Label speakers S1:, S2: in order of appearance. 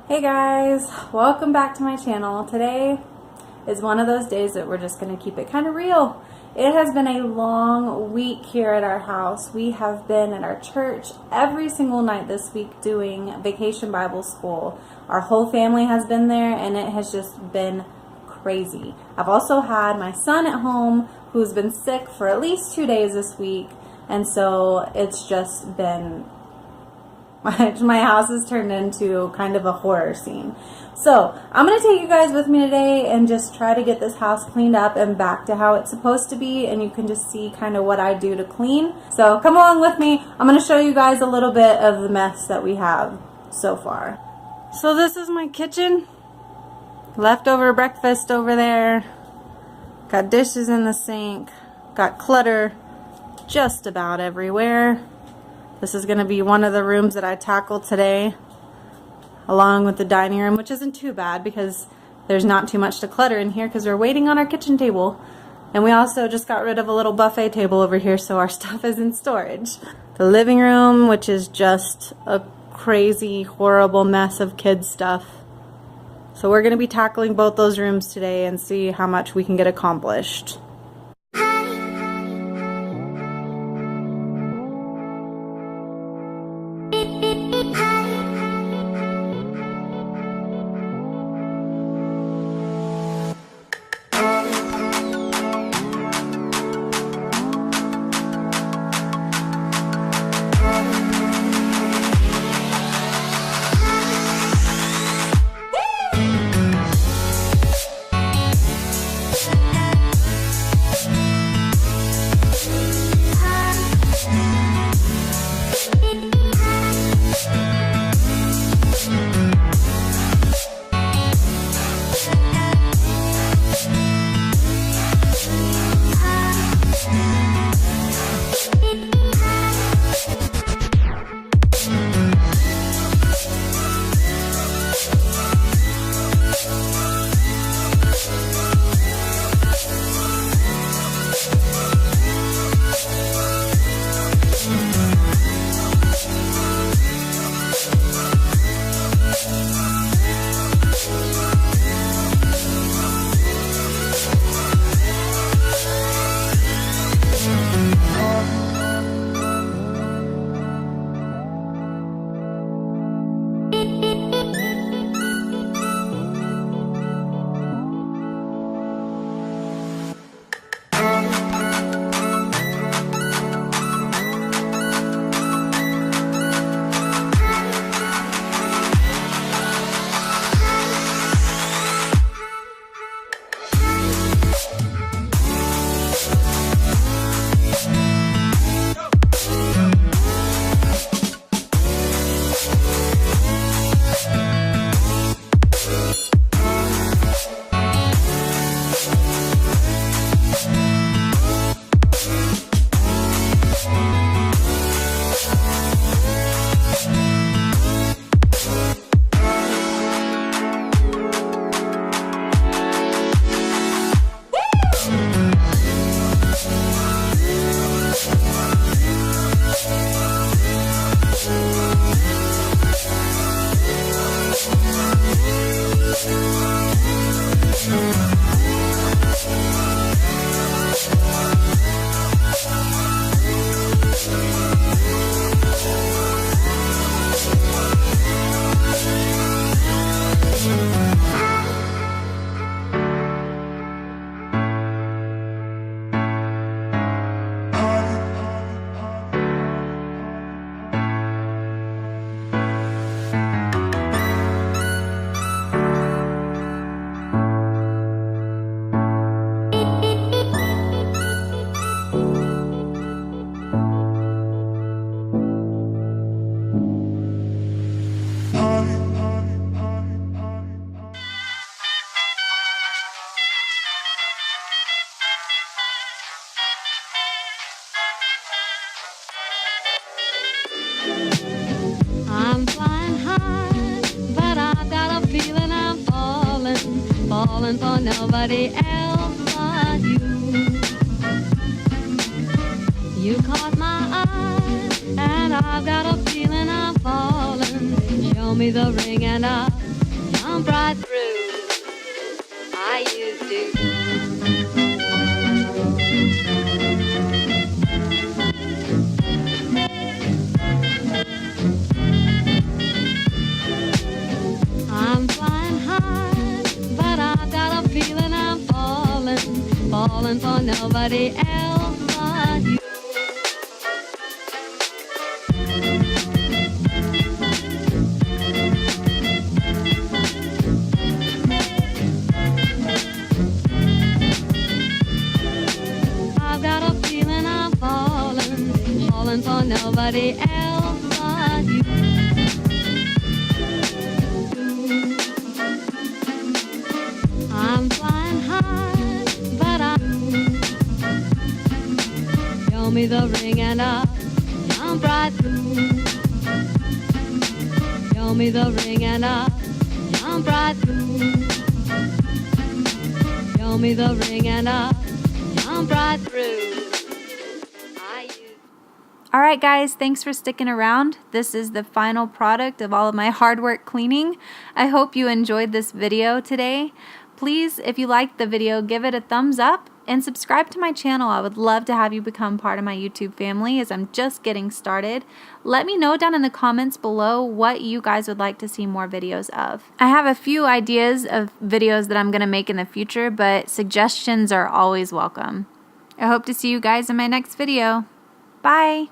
S1: Hey guys, welcome back to my channel. Today is one of those days that we're just going to keep it kind of real. It has been a long week here at our house. We have been at our church every single night this week doing Vacation Bible School. Our whole family has been there and it has just been crazy. I've also had my son at home who's been sick for at least 2 days this week, and so it's just been my house has turned into kind of a horror scene. So I'm going to take you guys with me today and just try to get this house cleaned up and back to how it's supposed to be, and you can just see kind of what I do to clean. So come along with me. I'm going to show you guys a little bit of the mess that we have so far. So this is my kitchen. Leftover breakfast over there. Got dishes in the sink. Got clutter just about everywhere. This is going to be one of the rooms that I tackle today, along with the dining room, which isn't too bad because there's not too much to clutter in here because we're waiting on our kitchen table. And we also just got rid of a little buffet table over here so our stuff is in storage. The living room, which is just a crazy, horrible mess of kids' stuff. So we're going to be tackling both those rooms today and see how much we can get accomplished.
S2: I'm flying high, but I've got a feeling I'm falling for nobody else but you. You caught my eye, and I've got a feeling I'm falling. Show me the ring and I'll jump right through. I used to. I'm flying high, but I've got a feeling I'm falling, falling for nobody else but you. I've got a feeling I'm falling, falling for nobody else but you. I'm flying high, but show me the ring and I'll jump right through. Show me the ring and I'll jump right through. Show me the ring and I'll jump right through.
S1: Alright guys, thanks for sticking around. This is the final product of all of my hard work cleaning. I hope you enjoyed this video today. Please, if you liked the video, give it a thumbs up and subscribe to my channel. I would love to have you become part of my YouTube family as I'm just getting started. Let me know down in the comments below what you guys would like to see more videos of. I have a few ideas of videos that I'm going to make in the future, but suggestions are always welcome. I hope to see you guys in my next video. Bye!